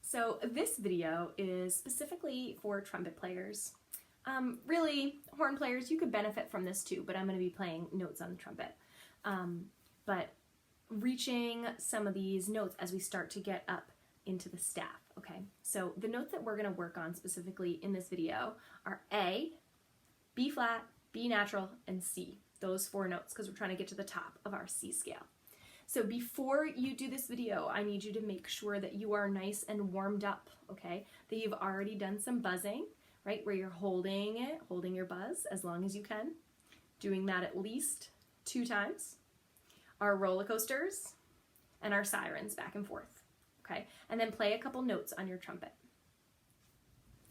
So this video is specifically for trumpet players. Really, horn players, you could benefit from this too, but I'm going to be playing notes on the trumpet. But reaching some of these notes as we start to get up into the staff, okay? So the notes that we're going to work on specifically in this video are A, B flat, B natural, and C. Those four notes, because we're trying to get to the top of our C scale. So before you do this video, I need you to make sure that you are nice and warmed up, okay? That you've already done some buzzing, right? Where you're holding your buzz as long as you can. Doing that at least 2 times. Our roller coasters and our sirens back and forth, okay? And then play a couple notes on your trumpet.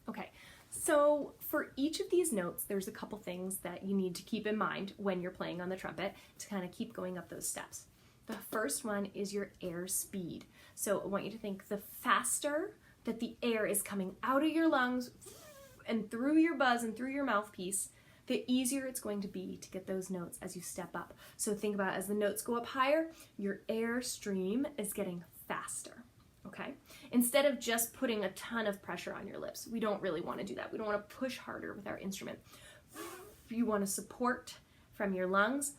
Okay, so for each of these notes, there's a couple things that you need to keep in mind when you're playing on the trumpet to kind of keep going up those steps. The first one is your air speed. So I want you to think the faster that the air is coming out of your lungs and through your buzz and through your mouthpiece, the easier it's going to be to get those notes as you step up. So think about as the notes go up higher, your air stream is getting faster, okay? Instead of just putting a ton of pressure on your lips, we don't really want to do that. We don't want to push harder with our instrument. You want to support from your lungs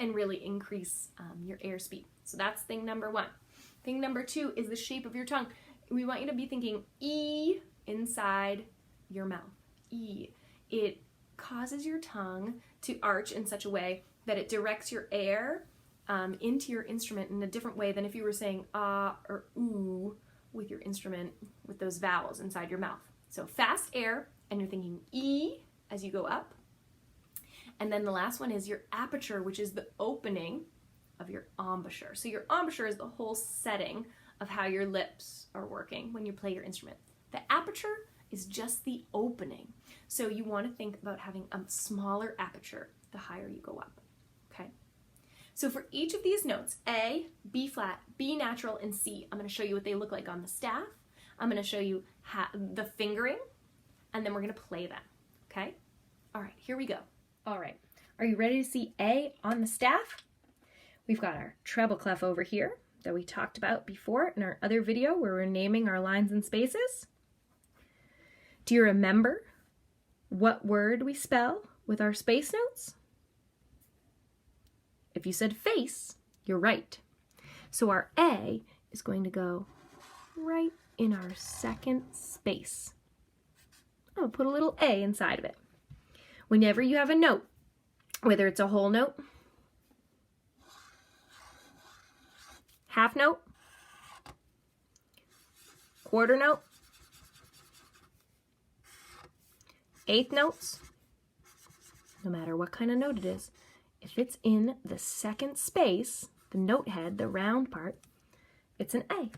and really increase your air speed. So that's thing number 1. Thing number 2 is the shape of your tongue. We want you to be thinking E inside your mouth. E. It causes your tongue to arch in such a way that it directs your air into your instrument in a different way than if you were saying ah or ooh with your instrument with those vowels inside your mouth. So fast air, and you're thinking E as you go up. And then the last one is your aperture, which is the opening of your embouchure. So your embouchure is the whole setting of how your lips are working when you play your instrument. The aperture is just the opening. So you want to think about having a smaller aperture the higher you go up, okay? So for each of these notes, A, B flat, B natural, and C, I'm going to show you what they look like on the staff. I'm going to show you the fingering, and then we're going to play them, okay? All right, here we go. All right, are you ready to see A on the staff? We've got our treble clef over here that we talked about before in our other video where we're naming our lines and spaces. Do you remember what word we spell with our space notes? If you said face, you're right. So our A is going to go right in our second space. I'll put a little A inside of it. Whenever you have a note, whether it's a whole note, half note, quarter note, eighth notes, no matter what kind of note it is, if it's in the second space, the note head, the round part, it's an A.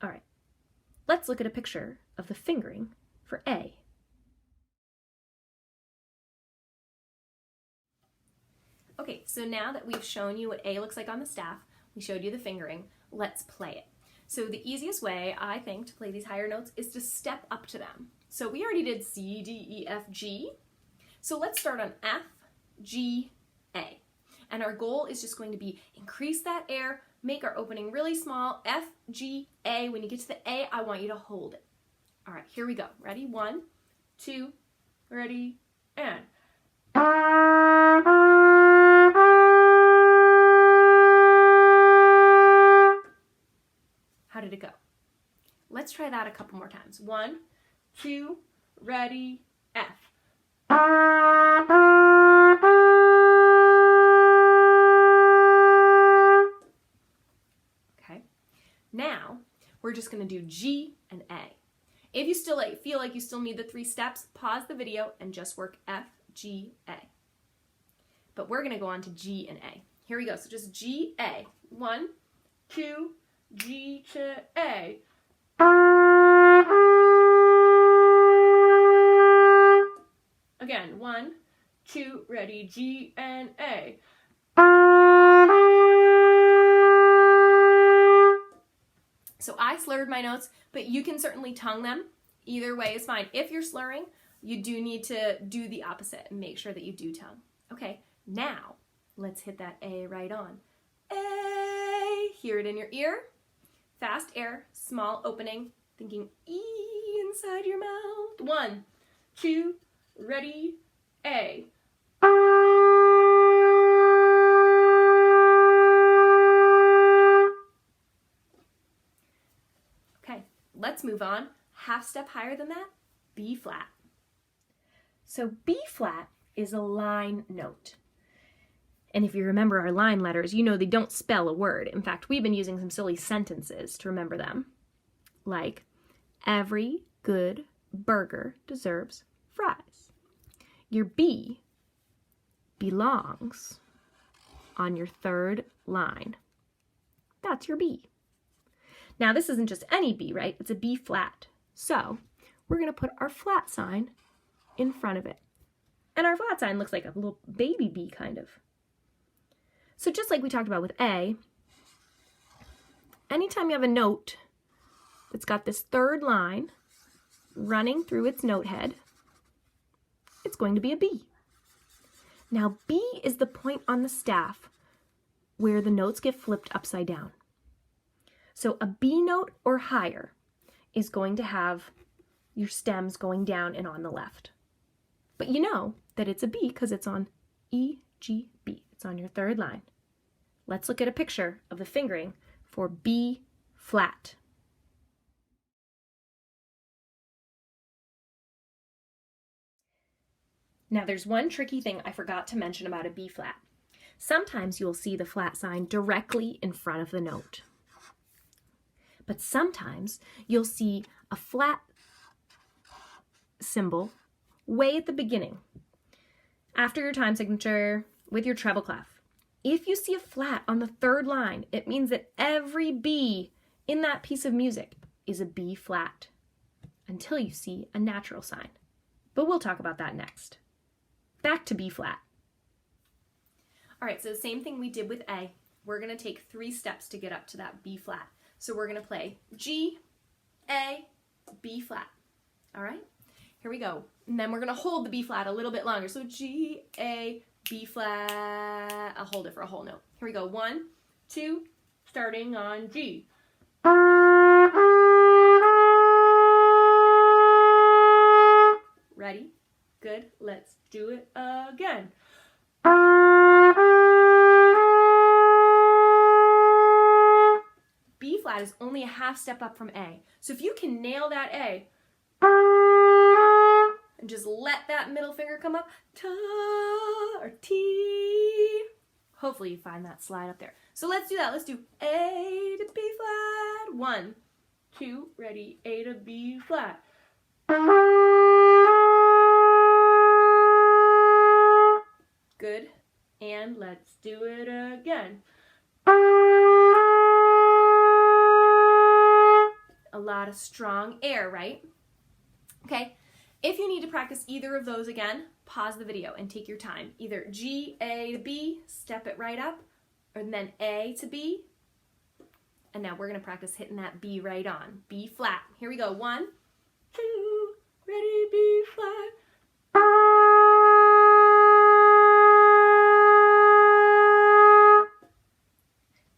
All right, let's look at a picture of the fingering for A. Okay, so now that we've shown you what A looks like on the staff, we showed you the fingering, let's play it. So the easiest way, I think, to play these higher notes is to step up to them. So we already did C, D, E, F, G. So let's start on F, G, A. And our goal is just going to be increase that air, make our opening really small, F, G, A. When you get to the A, I want you to hold it. All right, here we go. Ready? 1, 2, ready, and. How did it go? Let's try that a couple more times. 1, 2, ready, F. Okay. Now, we're just going to do G and A. If you still feel like you still need the 3 steps, pause the video and just work F, G, A. But we're going to go on to G and A. Here we go. So just G, A. 1, 2, G to A. Again, 1, 2, ready, G and A. So I slurred my notes, but you can certainly tongue them. Either way is fine. If you're slurring, you do need to do the opposite and make sure that you do tongue. Okay, now let's hit that A right on. A, hear it in your ear. fast air, small opening, thinking E inside your mouth. 1, 2, ready, A. Okay, let's move on. Half step higher than that, B flat. So B flat is a line note. And if you remember our line letters, you know they don't spell a word. In fact, we've been using some silly sentences to remember them. Like, every good burger deserves fries. Your B belongs on your third line. That's your B. Now, this isn't just any B, right? It's a B flat. So we're going to put our flat sign in front of it. And our flat sign looks like a little baby B, kind of. So just like we talked about with A, anytime you have a note that's got this third line running through its note head, it's going to be a B. Now, B is the point on the staff where the notes get flipped upside down. So a B note or higher is going to have your stems going down and on the left. But you know that it's a B because it's on E, G, B. It's on your third line. Let's look at a picture of the fingering for B flat. Now there's one tricky thing I forgot to mention about a B flat. Sometimes you'll see the flat sign directly in front of the note. But sometimes you'll see a flat symbol way at the beginning, after your time signature, with your treble clef. If you see a flat on the third line, it means that every B in that piece of music is a B flat, until you see a natural sign. But we'll talk about that next. Back to B flat. All right, so the same thing we did with A. We're going to take 3 steps to get up to that B flat. So we're going to play G, A, B flat. All right, here we go. And then we're going to hold the B flat a little bit longer. So G, A, B flat. I'll hold it for a whole note. Here we go. 1, 2, starting on G. Ready? Good. Let's do it again. B flat is only a half step up from A. So if you can nail that A and just let that middle finger come up, ta or T, hopefully you find that slide up there. So let's do that. Let's do A to B flat. 1, 2, ready, A to B flat. Good. And let's do it again. A lot of strong air, right? Okay. If you need to practice either of those again, pause the video and take your time. Either G, A to B, step it right up, or then A to B. And now we're going to practice hitting that B right on. B flat. Here we go. 1, 2, ready, B flat.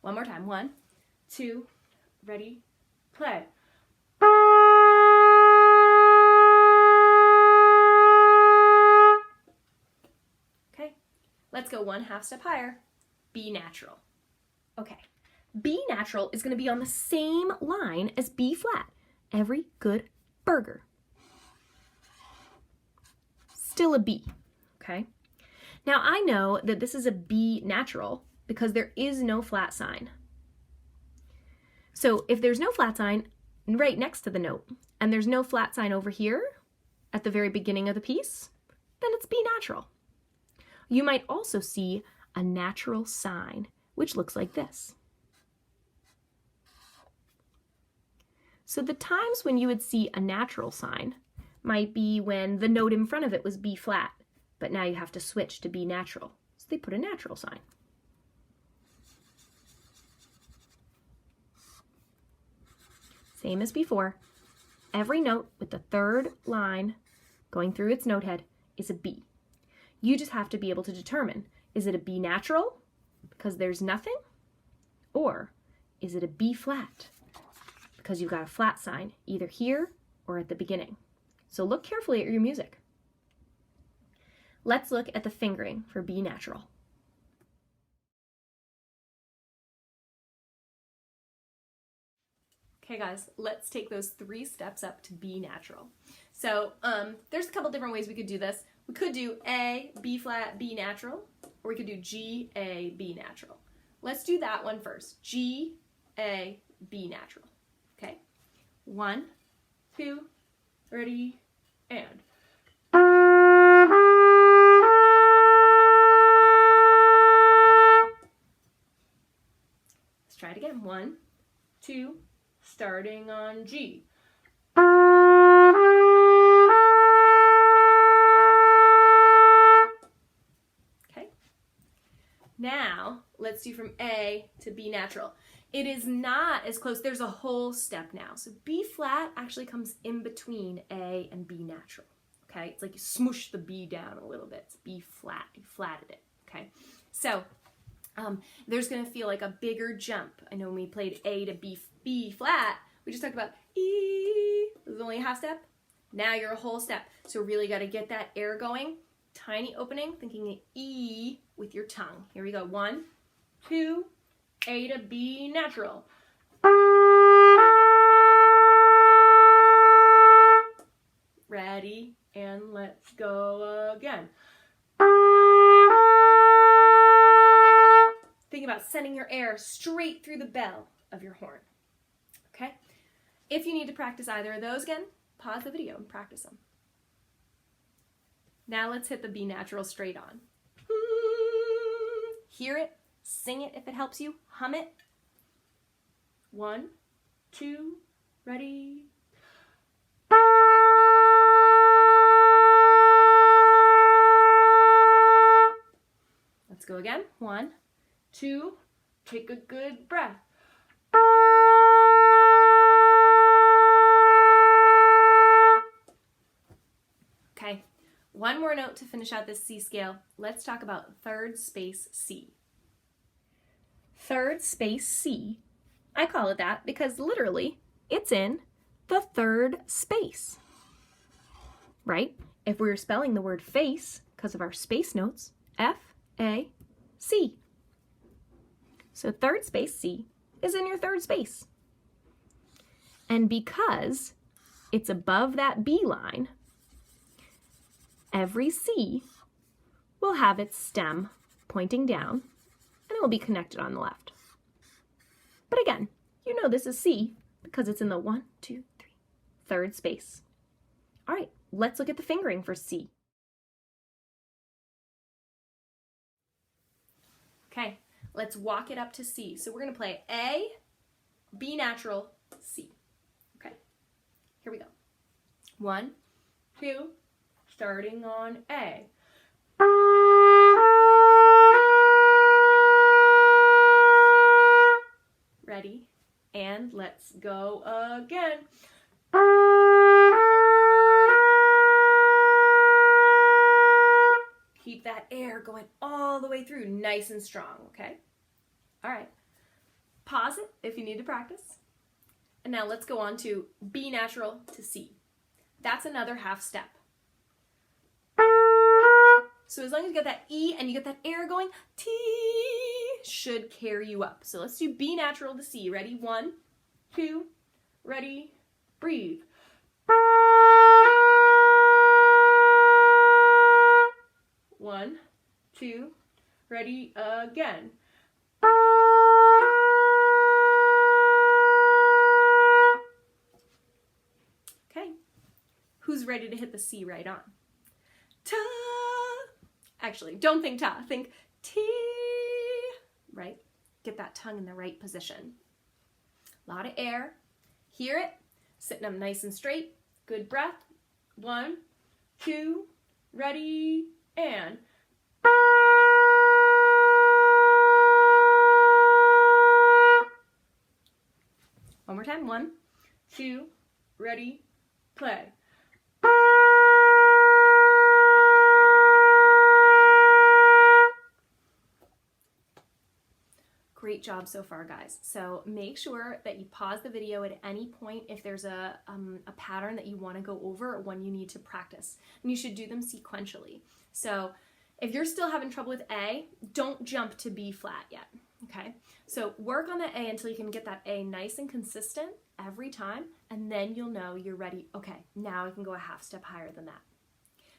One more time. 1, 2, ready, play. Okay, let's go 1 half step higher. B natural. Okay, B natural is going to be on the same line as B flat. Every good burger. Still a B, okay? Now I know that this is a B natural because there is no flat sign. So if there's no flat sign right next to the note, and there's no flat sign over here at the very beginning of the piece, then it's B natural. You might also see a natural sign, which looks like this. So the times when you would see a natural sign might be when the note in front of it was B flat, but now you have to switch to B natural. So they put a natural sign. Same as before, every note with the third line going through its note head is a B. You just have to be able to determine, is it a B natural because there's nothing? Or is it a B flat because you've got a flat sign either here or at the beginning. So look carefully at your music. Let's look at the fingering for B natural. Okay guys, let's take those 3 steps up to B natural. So there's a couple different ways we could do this. We could do A, B flat, B natural, or we could do G, A, B natural. Let's do that one first. G, A, B natural. Okay? 1, 2, ready, and. Let's try it again. 1, 2, starting on G. Okay. Now, let's do from A to B natural. It is not as close. There's a whole step now. So B flat actually comes in between A and B natural. Okay? It's like you smoosh the B down a little bit. It's B flat. You flatted it. Okay? So, there's going to feel like a bigger jump. I know when we played A to B flat, we just talked about E. This is only a half step. Now you're a whole step. So really got to get that air going. Tiny opening, thinking an E with your tongue. Here we go. 1, 2, A to B natural. Ready, and let's go again. Think about sending your air straight through the bell of your horn. Okay? If you need to practice either of those again, pause the video and practice them. Now let's hit the B natural straight on. Hear it, sing it if it helps you, hum it. 1, 2, ready. Let's go again. 1, 2, take a good breath. Okay, one more note to finish out this C scale. Let's talk about third space C. Third space C, I call it that because literally it's in the third space, right? If we were spelling the word face because of our space notes, F-A-C. So third space C is in your third space. And because it's above that B line, every C will have its stem pointing down and it will be connected on the left. But again, you know this is C because it's in the 1, 2, 3, third space. All right, let's look at the fingering for C. Okay, let's walk it up to C. So we're going to play A, B natural, C. Okay, here we go. 1, 2, starting on A. Ready? And let's go again. Keep that air going all the way through, nice and strong, okay? All right. Pause it if you need to practice. And now let's go on to B natural to C. That's another half step. So as long as you get that E and you get that air going, T should carry you up. So let's do B natural to C. Ready? 1, 2, ready, breathe. 1, 2, ready, again. Okay. Who's ready to hit the C right on? Ta! Actually, don't think ta, think T, right? Get that tongue in the right position. A lot of air. Hear it. Sitting up nice and straight. Good breath. 1, 2, ready, and. One more time. 1, 2, ready, play. Great great job so far, guys. So make sure that you pause the video at any point if there's a pattern that you want to go over or one you need to practice. And you should do them sequentially. So if you're still having trouble with A, don't jump to B flat yet, okay? So work on that A until you can get that A nice and consistent every time, and then you'll know you're ready. Okay, now I can go a half step higher than that.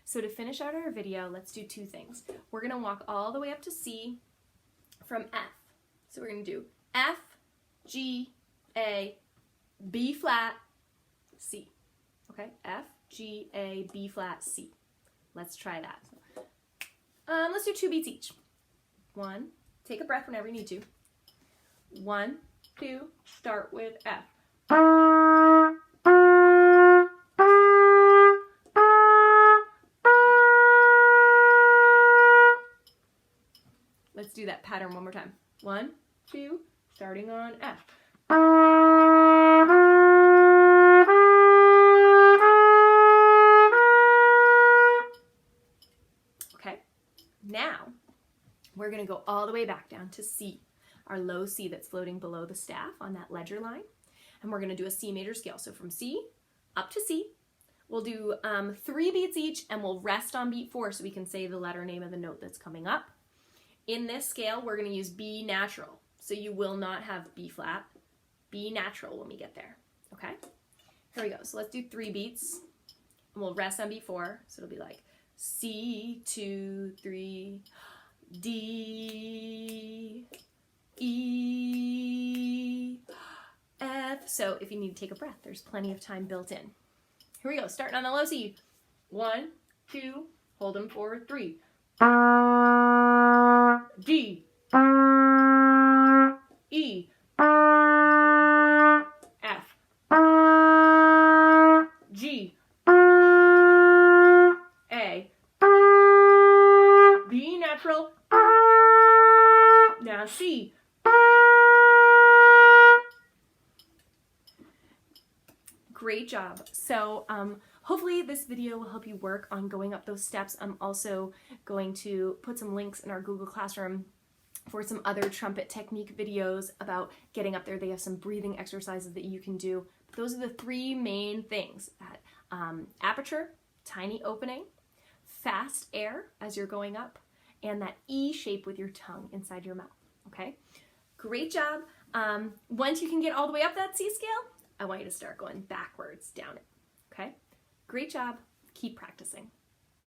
So to finish out our video, let's do two things. We're gonna walk all the way up to C from F. So we're gonna do F, G, A, B flat, C. Okay, F, G, A, B flat, C. Let's try that. Let's do 2 beats each. 1, take a breath whenever you need to. 1, 2, start with F. Let's do that pattern one more time. 1, 2, starting on F. Okay, now we're going to go all the way back down to C, our low C that's floating below the staff on that ledger line. And we're going to do a C major scale. So from C up to C, we'll do 3 beats each, and we'll rest on beat 4 so we can say the letter name of the note that's coming up. In this scale, we're going to use B natural. So you will not have B flat, B natural when we get there. Okay? Here we go. So let's do 3 beats, and we'll rest on beat 4. So it'll be like C, 2, 3, D, E, F. So if you need to take a breath, there's plenty of time built in. Here we go, starting on the low C. 1, 2, hold them for 3. D, E, F, G, A, B natural, now C. Great job. So hopefully this video will help you work on going up those steps. I'm also going to put some links in our Google Classroom for some other trumpet technique videos about getting up there. They have some breathing exercises that you can do. But those are the 3 main things: that aperture, tiny opening, fast air as you're going up, and that E shape with your tongue inside your mouth. Okay, great job. Once you can get all the way up that C scale, I want you to start going backwards down it. Okay, great job. Keep practicing.